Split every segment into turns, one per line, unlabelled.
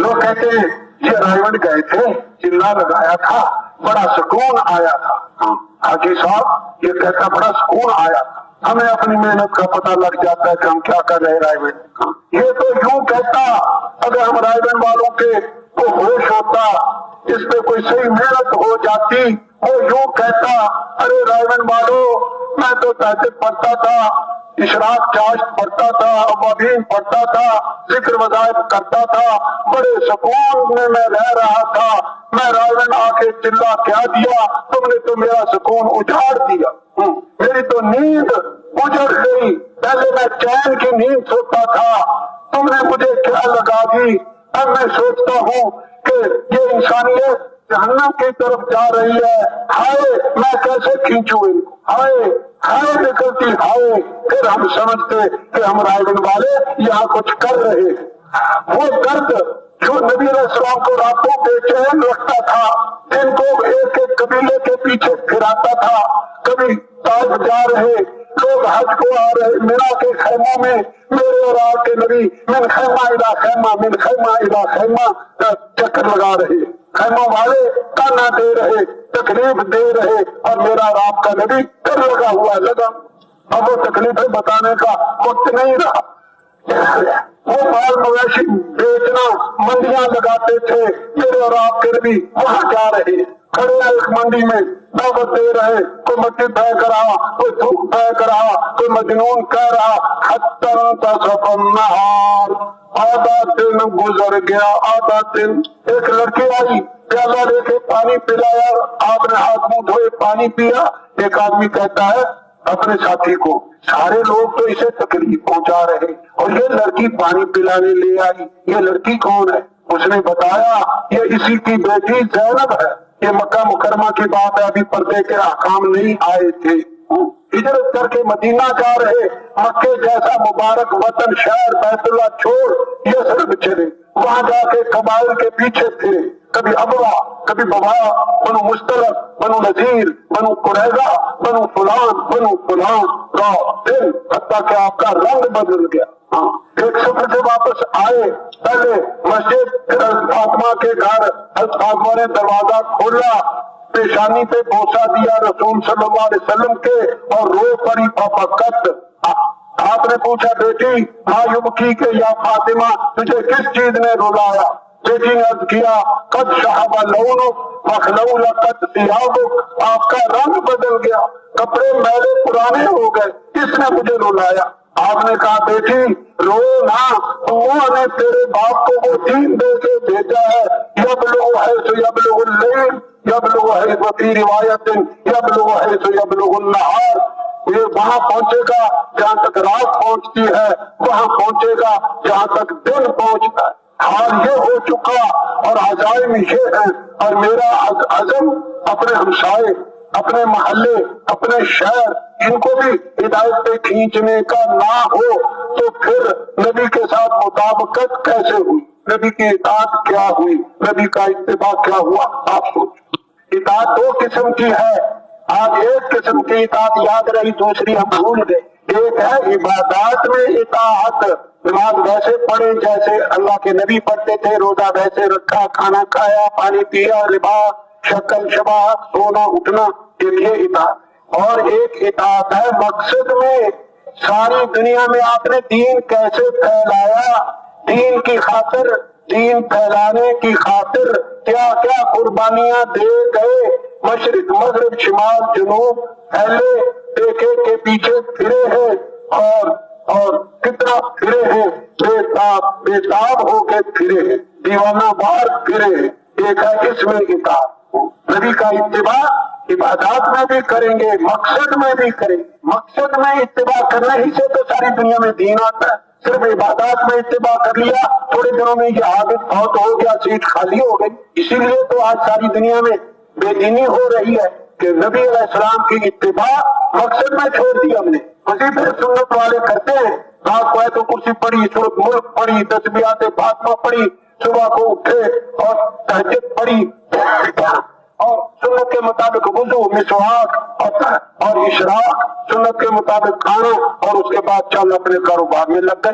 لوگ کہتے ہیں یہ رائے گئے تھے، چلا لگایا تھا، بڑا سکون آیا تھا۔ حاجی صاحب یہ کہتا بڑا سکون آیا تھا، ہمیں اپنی محنت کا پتہ لگ جاتا ہے کہ ہم کیا کر رہے رائے۔ یہ تو یوں کہتا اگر ہم رائے والوں کے کو ہوش ہوتا، اس پہ کوئی صحیح محنت ہو جاتی، وہ یوں کہتا ارے رائے والوں میں تو تہجد پڑھتا تھا، اشراق چاشت پڑھتا تھا، اوابین پڑھتا تھا، ذکر وظائف کرتا تھا، بڑے سکون میں رہ رہا تھا، میں رائے آ کے چلا کیا دیا، تم نے تو میرا سکون اجاڑ دیا، میری تو نیند اجڑ گئی، پہلے میں چین کی نیند سوتا تھا، تم نے مجھے کیا لگا دی۔ اب میں سوچتا ہوں کہ یہ انسانیت جہنم کی طرف جا رہی ہے، ہائے میں کیسے کھینچوں ان کو، ہائے ہائے نکلتی ہائے۔ پھر ہم سمجھتے کہ ہم رائے والے یہاں کچھ کر رہے ہیں۔ وہ درد جو نبی علیہ السلام کو راتوں بے چین رکھتا تھا، ان کو ایک ایک قبیلے کے پیچھے پھراتا تھا، کبھی طائف جا رہے لوگ، حج کو آ رہے، مینا کے خیموں میں میرے اور آپ کے نبی من خیمہ الی خیمہ من خیمہ الی خیمہ چکر لگا رہے، خیموں والے تانا دے رہے، تکلیف دے رہے، اور میرا اور آپ کا نبی کر لگا ہوا لگا۔ اب وہ تکلیفیں بتانے کا وقت نہیں رہا۔ وہ مال مویشی بیچنا، منڈیاں لگاتے تھے، میرے اور آپ کے نبی وہاں جا رہے، کھڑے ایک منڈی میں دعوت دے رہے، کوئی مٹی پھینک رہا، کوئی تھوک پھینک رہا، کوئی مجنون کہہ رہا، حتی انتصف النہار، آدھا دن گزر گیا، آدھا دن۔ ایک لڑکی آئی، پیالہ لے کے پانی پلایا، آپ نے ہاتھ منہ دھوئے پانی پیا، ایک آدمی کہتا ہے اپنے ساتھی کو سارے لوگ تو اسے تکلیف پہنچا رہے اور یہ لڑکی پانی پلانے لے آئی، یہ لڑکی کون ہے؟ اس نے بتایا یہ اسی کی بیٹی زینب ہے، یہ مکہ مکرمہ کی بات ہے، ابھی پردے کے احکام نہیں آئے تھے، ہجرت کر کے مدینہ جا رہے، مکے جیسا مبارک وطن شہر بیت اللہ چھوڑ یثرب چلے، وہاں جا کے قبائل کے پیچھے پھرے، کبھی ابوا، کبھی بوا، بنو مستلق، بنو نذیر، بنو قریظہ، بنو فلان رات دن، حتیٰ کہ آپ کا رنگ بدل گیا۔ ایک سفر سے واپس آئے، پہلے مسجد، پھر حضرت فاطمہ کے گھر، حضرت فاطمہ نے دروازہ کھولا، پیشانی پہ بوسہ دیا رسول صلی اللہ علیہ وسلم کے اور رو پڑی فبکت۔ آپ نے پوچھا بیٹی ماں یبکی کے یا فاطمہ تجھے کس چیز نے رلایا؟ بیٹی نے عرض کیا قد شہب لونک وخلولقت ثیابک، آپ کا رنگ بدل گیا، کپڑے میلے پرانے ہو گئے، کس نے مجھے رلایا؟ آپ نے کہا بیٹی رو نہ، اللہ نے تیرے باپ کو وہ دین دے کے بھیجا ہے، یبلغ حیث یبلغ اللیل، یبلغ حیث وفی روایت یبلغ حیث یبلغ النہار، یہ وہاں پہنچے گا جہاں تک رات پہنچتی ہے، وہاں پہنچے گا جہاں تک دن پہنچتا ہے۔ حال یہ ہو چکا اور عزائم یہ ہے، اور میرا عزم اپنے ہمسائے، اپنے محلے، اپنے شہر، ان کو بھی ہدایت پہ کھینچنے کا نہ ہو تو پھر نبی کے ساتھ مطابقت کیسے ہوئی، نبی کی اطاعت کیا ہوئی، نبی کا اتباع کیا ہوا؟ آپ سوچیں۔ اطاعت دو قسم کی ہے، آج ایک قسم کی اطاعت یاد رہی، دوسری ہم بھول گئے۔ ایک ہے عبادات میں اطاعت، نماز ویسے پڑھے جیسے اللہ کے نبی پڑھتے تھے، روزہ ویسے رکھا، کھانا کھایا، پانی پیا، لباس، شکل شباہت، سونا اٹھنا، ایک یہ اطاعت۔ اور ایک اطاعت ہے مقصد میں، ساری دنیا میں آپ نے دین کیسے پھیلایا، دین کی خاطر، دین پھیلانے کی خاطر کیا کیا قربانیاں دے گئے، مشرق مغرب شمال جنوب پھیلے، ایک ایک کے پیچھے پھرے ہیں اور کتنا پھرے ہیں، بے تاب ہو کے پھرے ہیں، دیوانہ وار پھرے ہیں۔ ایک ہے اس میں اطاعت، نبی کا اتباع عبادات میں بھی کریں گے، مقصد میں بھی کریں گے۔ مقصد میں اتباع کرنے ہی سے تو ساری دنیا میں دین آتا ہے، صرف عبادات میں اتباع کر لیا، تھوڑے دنوں میں یہ عادت بہت ہو گیا، سیٹ خالی ہو گئی۔ اسی لیے تو آج ساری دنیا میں بے دینی ہو رہی ہے کہ نبی علیہ السلام کی اتباع مقصد میں چھوڑ دی ہم نے۔ وظیفے سنت والے کرتے ہیں، رات کو ہے تو کرسی پڑھی، سورۃ ملک پڑھی، تسبیحات فاطمہ پڑھی، صبح کو اٹھے اور تہجد پڑھی اور سنت کے مطابق وضو، مسواک اور اشراق، سنت کے مطابق کھانا، اور اس کے بعد چل اپنے کاروبار میں لگ گئے۔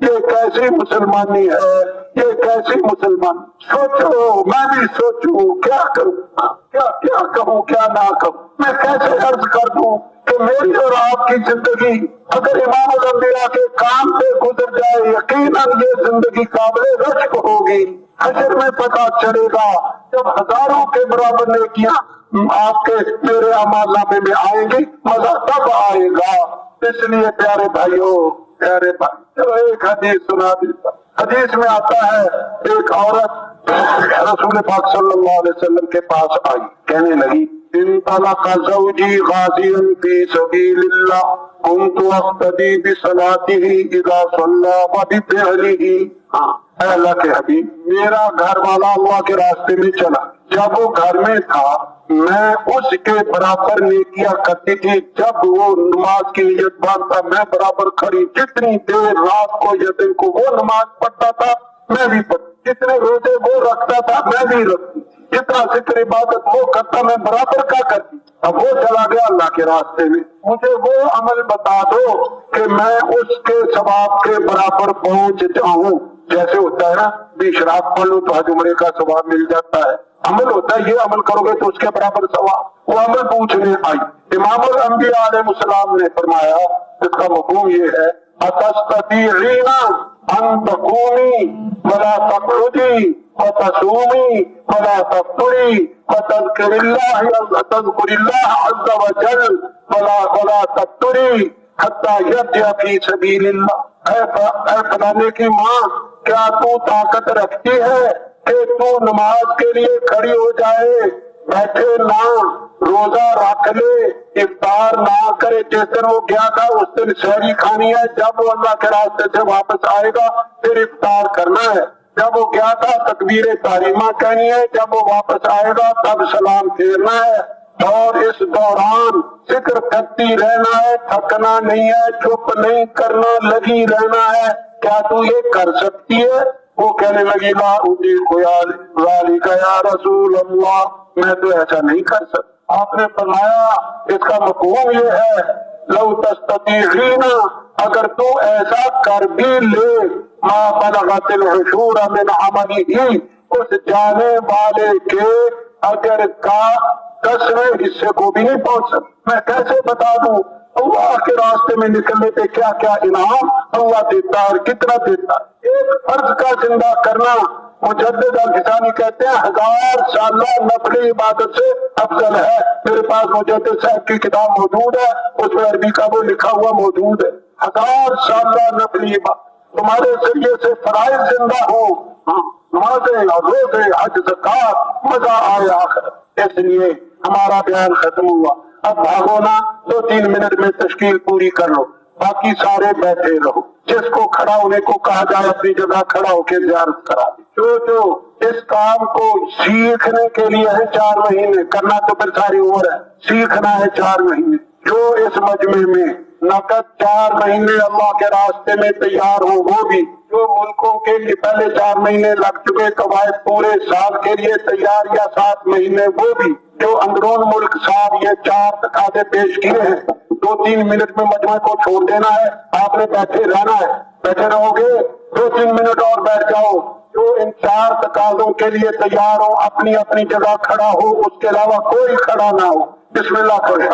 یہ کیسی مسلمانی ہے، یہ کیسی مسلمان؟ سوچو، میں بھی سوچوں کیا کروں، کیا کہوں کیا نہ کہوں، میں کیسے عرض کر دوں کہ میری اور آپ کی زندگی اگر امام الانبیاء کے کام پہ گزر جائے یقیناً یہ زندگی قابل رشک ہوگی۔ حشر میں پتہ چلے گا جب ہزاروں کے برابر نیکیاں آپ کے میرے اعمال نامے میں آئیں گی، مزہ تب آئے گا۔ اس لیے پیارے بھائیوں، پیارے بھائی، چلو ایک حدیث سنا دیتا۔ حدیث میں آتا ہے ایک عورت رسول پاک صلی اللہ علیہ وسلم کے پاس آئی، کہنے لگی انطلق زوجی غازیا فی سبیل اللہ کنت اقتدی بصلاته اذا صلی وبفعله۔ اے اللہ کے حبیب، میرا گھر والا اللہ کے راستے میں چلا، جب وہ گھر میں تھا میں اس کے برابر نیکیاں کرتی تھی، جب وہ نماز کی نیت باندھتا میں برابر کھڑی، جتنی دیر رات کو یا دن کو وہ نماز پڑھتا تھا میں بھی پڑھتی، جتنے روزے وہ رکھتا تھا میں بھی رکھتی، جتنا ذکر عبادت وہ کرتا میں برابر کا کرتی۔ اب وہ چلا گیا اللہ کے راستے میں، مجھے وہ عمل بتا دو کہ میں اس کے ثواب کے برابر پہنچ جاؤں۔ جیسے ہوتا ہے نا بھی شراب پڑھ لو تو حج عمرے کا ثواب مل جاتا ہے، عمل ہوتا ہے یہ عمل کرو گے تو اس کے برابر ثواب۔ وہ عمل پوچھنے آئی، امام الانبیاء علیہ السلام نے فرمایا، اس کا مفہوم یہ ہے اتستطیعین ان تقومی ولا تقعدی وتصومی ولا تفطری وتذکر اللہ عز وجل ولا تفطری حتی یرجع فی سبیل اللہ۔ اے فلانے کی ماں، کیا تو طاقت رکھتی ہے کہ تو نماز کے لیے کھڑی ہو جائے، بیٹھے نہ، روزہ رکھ لے، افطار نہ کرے؟ جس دن وہ گیا تھا اس دن سحری کھانی ہے، جب وہ اللہ کے راستے سے واپس آئے گا پھر افطار کرنا ہے۔ جب وہ گیا تھا تکبیر تحریمہ کہنی ہے، جب وہ واپس آئے گا تب سلام پھیرنا ہے، اور اس دوران ذکر کرتی رہنا ہے، تھکنا نہیں ہے، چپ نہیں کرنا، لگی رہنا ہے۔ کیا تو یہ کر سکتی ہے؟ وہ کہنے لگی لا اطیق ذالک یا رسول اللہ، میں تو ایسا نہیں کر سکتا۔ آپ نے فرمایا اس کا مفہوم یہ ہے لو تستطیعین، اگر تو ایسا کر بھی لے، ما بلغت العشور من عملہ، اس جانے والے کے اگر کا 10ویں حصے کو بھی نہیں پہنچ سکتا۔ میں کیسے بتا دوں اللہ کے راستے میں نکلنے پہ کیا کیا انعام اللہ دیتا ہے اور کتنا دیتا ہے۔ ایک فرض کا زندہ کرنا مجدد الفسانی کہتے ہیں 1000 سالہ نفلی عبادت سے افضل ہے۔ میرے پاس مجدد صاحب کی کتاب موجود ہے، اس میں عربی کا وہ لکھا ہوا موجود ہے۔ 1000 سالہ نفلی عبادت تمہارے ذریعے سے فرائض زندہ ہو، نمازیں اور روزے، حج، زکات، مزہ آئے آخر۔ اس لیے ہمارا بیان ختم ہوا، اب بھاگو نا، 2-3 منٹ میں تشکیل پوری کر لو، باقی سارے بیٹھے رہو۔ جس کو کھڑا ہونے کو کہا جائے اپنی جگہ کھڑا ہو کے زیارت کرا دے۔ جو اس کام کو سیکھنے کے لیے ہے 4 مہینے، کرنا تو پھر ساری عمر ہے، سیکھنا ہے 4 مہینے۔ جو اس مجمع میں نقد 4 مہینے اللہ کے راستے میں تیار ہو وہ بھی، جو ملکوں کے لیے پہلے 4 مہینے لگ چکے قواعد پورے سال کے لیے تیار یا 7 مہینے وہ بھی، جو اندرون ملک صاحب یہ 4 تقاضے پیش کیے ہیں، 2-3 منٹ میں مجمع کو چھوڑ دینا ہے، آپ نے بیٹھے رہنا ہے۔ بیٹھے رہو گے 2-3 منٹ اور بیٹھ جاؤ۔ جو ان 4 تقاضوں کے لیے تیار ہو اپنی اپنی جگہ کھڑا ہو، اس کے علاوہ کوئی کھڑا نہ ہو۔ بسم اللہ کرے۔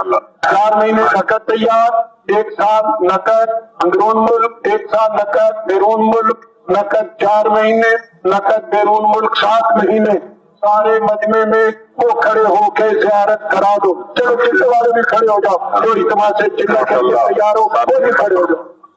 4 مہینے نقد تیار، 1 سال نقد اندرون ملک، 1 سال نقد بیرون ملک، نقد 4 مہینے، نقد بیرون ملک 7 مہینے۔ سارے مجمع میں وہ کھڑے ہو کے زیارت کرا دو۔ چلو چلے والے بھی کھڑے ہو جاؤ، جو اجتماع سے چلے کے لیے تیار ہو وہ بھی کھڑے ہو جاؤ۔